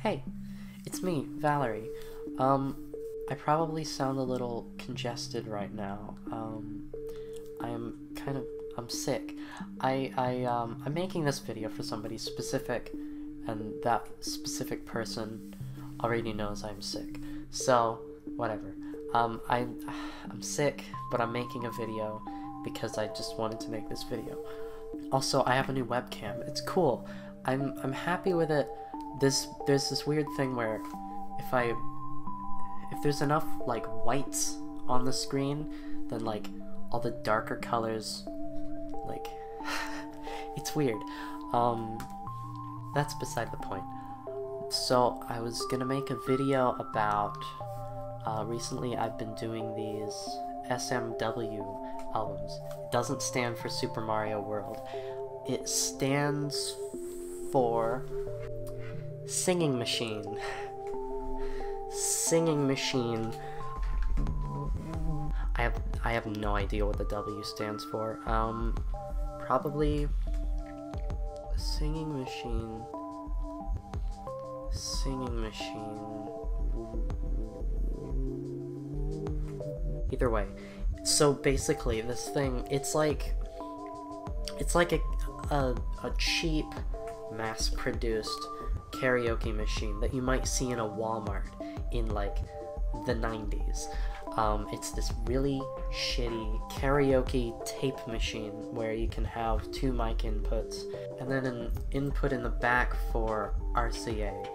Hey, it's me, Valerie. I probably sound a little congested right now. I'm sick. I'm making this video for somebody specific, and that specific person already knows I'm sick. So, whatever. I'm sick, but I'm making a video because I just wanted to make this video. Also, I have a new webcam. It's cool. I'm happy with it. There's this weird thing where if there's enough like whites on the screen, then like all the darker colors, like it's weird. That's beside the point. So I was gonna make a video about recently I've been doing these SMW albums. It doesn't stand for Super Mario World. It stands for Singing Machine. Singing Machine. I have no idea what the W stands for. Probably Singing Machine. Singing Machine. Either way. So basically this thing, it's like a cheap mass-produced karaoke machine that you might see in a Walmart in like the 90s. It's this really shitty karaoke tape machine where you can have 2 mic inputs and then an input in the back for RCA.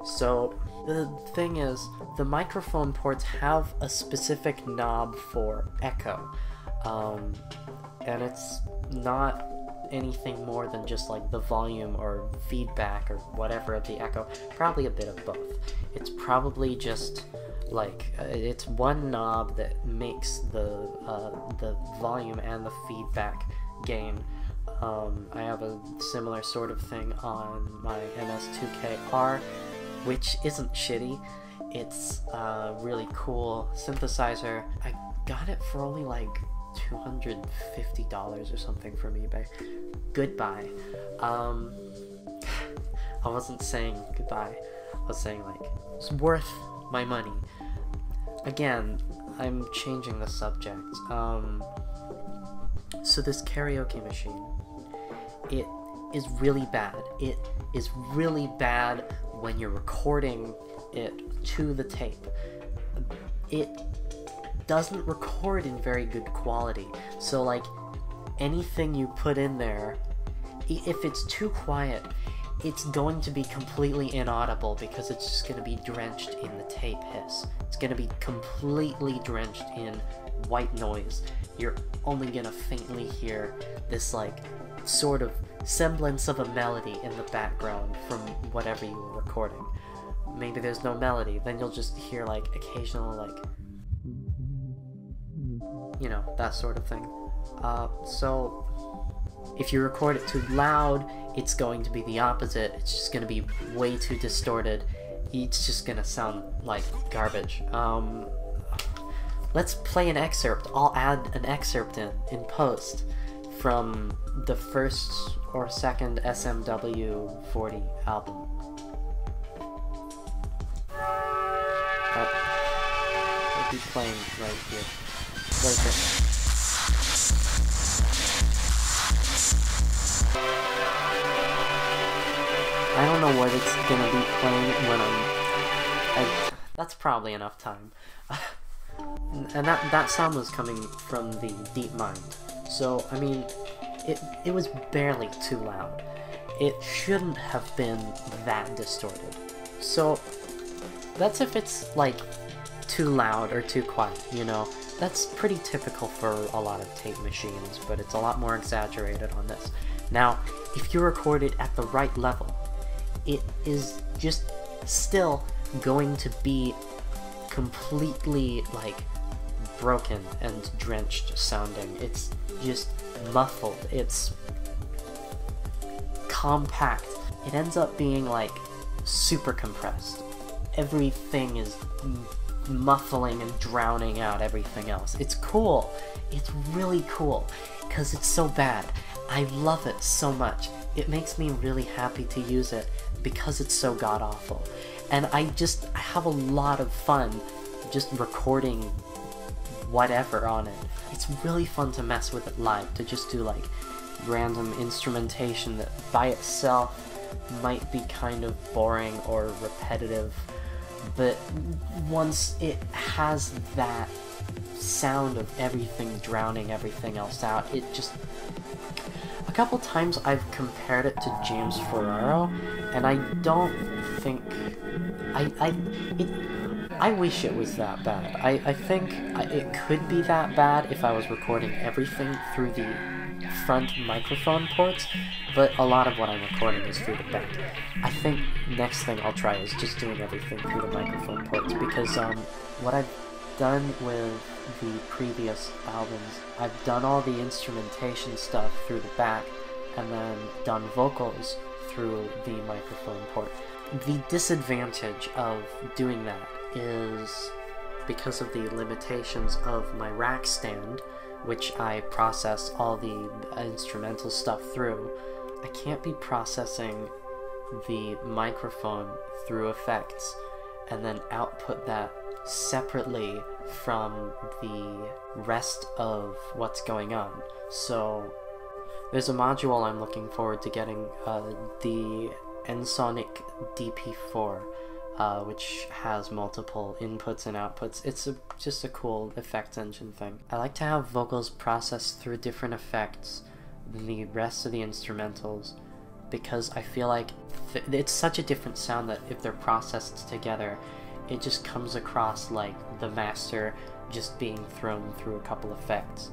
So the thing is, the microphone ports have a specific knob for echo, and it's not anything more than just like the volume or feedback or whatever of the echo. Probably a bit of both. It's probably just like it's one knob that makes the volume and the feedback gain. I have a similar sort of thing on my MS2KR, which isn't shitty. It's a really cool synthesizer. I got it for only like $250 or something from eBay. Goodbye. I wasn't saying goodbye. I was saying like it's worth my money. Again, I'm changing the subject. So this karaoke machine, it is really bad. It is really bad when you're recording it to the tape. It doesn't record in very good quality, so like anything you put in there, if it's too quiet, it's going to be completely inaudible because it's just going to be drenched in the tape hiss. It's going to be completely drenched in white noise. You're only going to faintly hear this like sort of semblance of a melody in the background from whatever you were recording. Maybe there's no melody, then you'll just hear like occasional like, you know, that sort of thing. So if you record it too loud, it's going to be the opposite. It's just going to be way too distorted. It's just going to sound like garbage. Let's play an excerpt. I'll add an excerpt in post from the first or second SMW-40 album. I'll be playing right here. Right there. I don't know what it's gonna be playing when that's probably enough time. And that sound was coming from the Deep Mind. So, I mean, it was barely too loud. It shouldn't have been that distorted. So, that's if it's, like, too loud or too quiet, you know? That's pretty typical for a lot of tape machines, but it's a lot more exaggerated on this. Now, if you record it at the right level, it is just still going to be completely, like, broken and drenched sounding. It's just muffled. It's compact. It ends up being, like, super compressed. Everything is muffling and drowning out everything else. It's cool. It's really cool, because it's so bad. I love it so much. It makes me really happy to use it because it's so god-awful. and I have a lot of fun just recording whatever on it. It's really fun to mess with it live, to just do like random instrumentation that by itself might be kind of boring or repetitive, but once it has that sound of everything drowning everything else out, it just... A couple times I've compared it to James Ferraro, and I don't think... I wish it was that bad. I think it could be that bad if I was recording everything through the front microphone ports, but a lot of what I'm recording is through the back. I think next thing I'll try is just doing everything through the microphone ports, because what I've done with the previous albums, I've done all the instrumentation stuff through the back, and then done vocals through the microphone port. The disadvantage of doing that is because of the limitations of my rack stand, which I process all the instrumental stuff through. I can't be processing the microphone through effects and then output that separately from the rest of what's going on. So there's a module I'm looking forward to getting, the Ensoniq DP4, which has multiple inputs and outputs. It's just a cool effects engine thing. I like to have vocals processed through different effects than the rest of the instrumentals, because I feel like it's such a different sound that if they're processed together, it just comes across like the master just being thrown through a couple effects,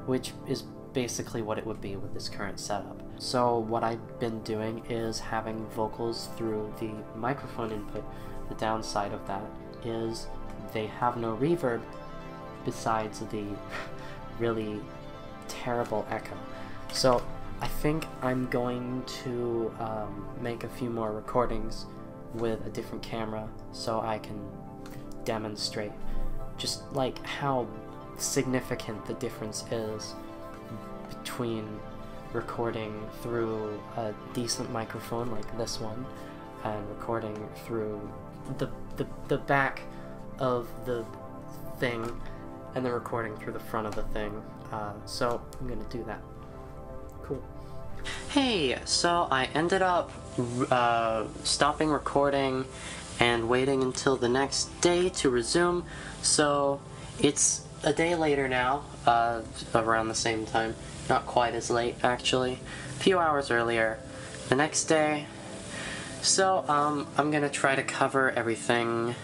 which is basically what it would be with this current setup. So what I've been doing is having vocals through the microphone input. The downside of that is they have no reverb besides the really terrible echo. So I think I'm going to make a few more recordings with a different camera so I can demonstrate just like how significant the difference is between recording through a decent microphone like this one and recording through the back of the thing and then recording through the front of the thing. So I'm gonna do that. Cool. Hey, so I ended up stopping recording and waiting until the next day to resume. So it's a day later now, around the same time. Not quite as late, actually. A few hours earlier. The next day. So, I'm gonna try to cover everything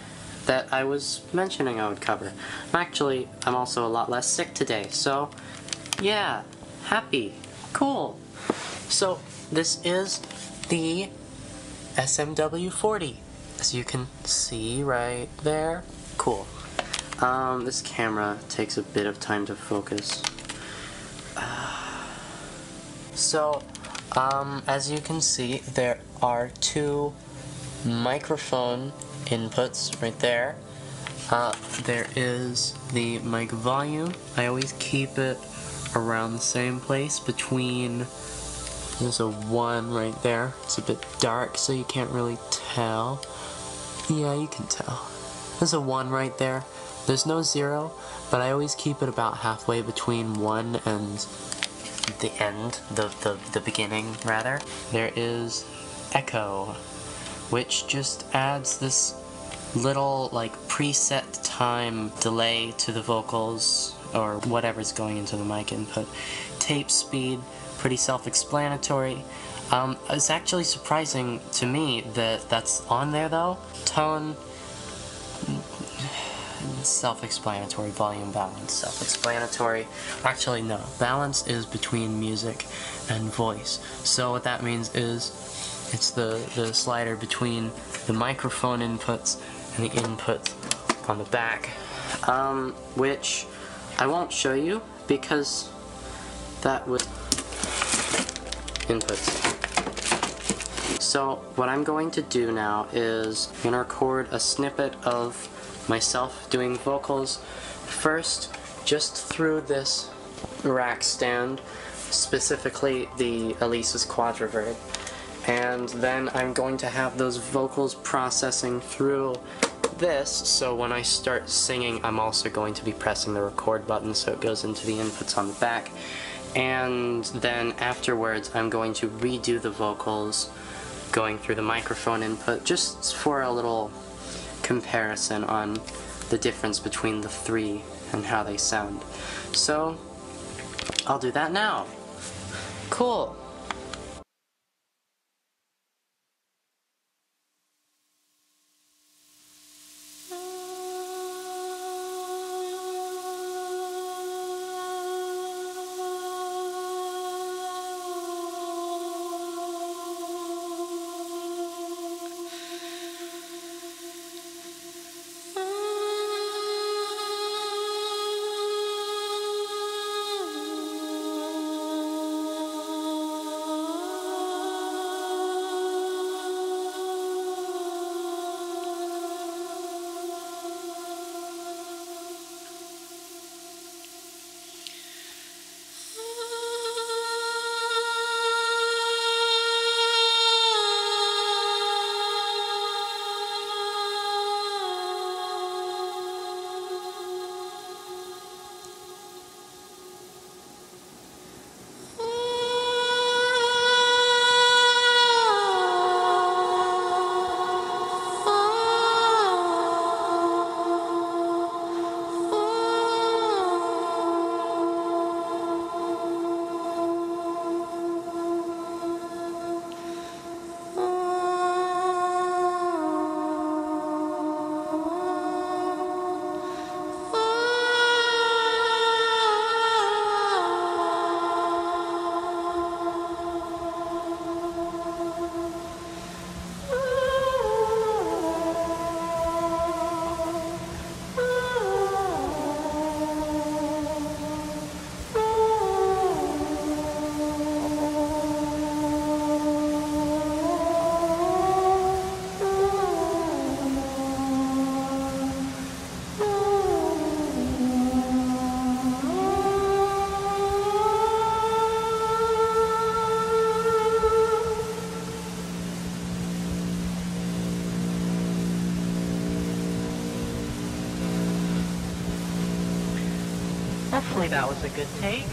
that I was mentioning I would cover. I'm also a lot less sick today, so yeah, happy, cool. So, this is the SMW-40, as you can see right there. Cool. This camera takes a bit of time to focus. So, as you can see, there are two microphone inputs right there. There is the mic volume. I always keep it around the same place between, there's a 1 right there. It's a bit dark so you can't really tell. Yeah, you can tell. There's a 1 right there. There's no 0, but I always keep it about halfway between 1 and the end, the beginning, rather. There is echo, which just adds this little, like, preset time delay to the vocals, or whatever's going into the mic input. Tape speed, pretty self-explanatory. It's actually surprising to me that that's on there, though. Tone, self-explanatory. Volume, balance, self-explanatory. Actually, no. Balance is between music and voice. So what that means is it's the slider between the microphone inputs and the inputs on the back, which I won't show you because that was inputs. So what I'm going to do now is I'm going to record a snippet of myself doing vocals first, just through this rack stand, specifically the Alesis QuadraVerb, And then I'm going to have those vocals processing through this, so when I start singing I'm also going to be pressing the record button so it goes into the inputs on the back. And then afterwards I'm going to redo the vocals going through the microphone input just for a little comparison on the difference between the three and how they sound. So I'll do that now. Cool. Hopefully that was a good take.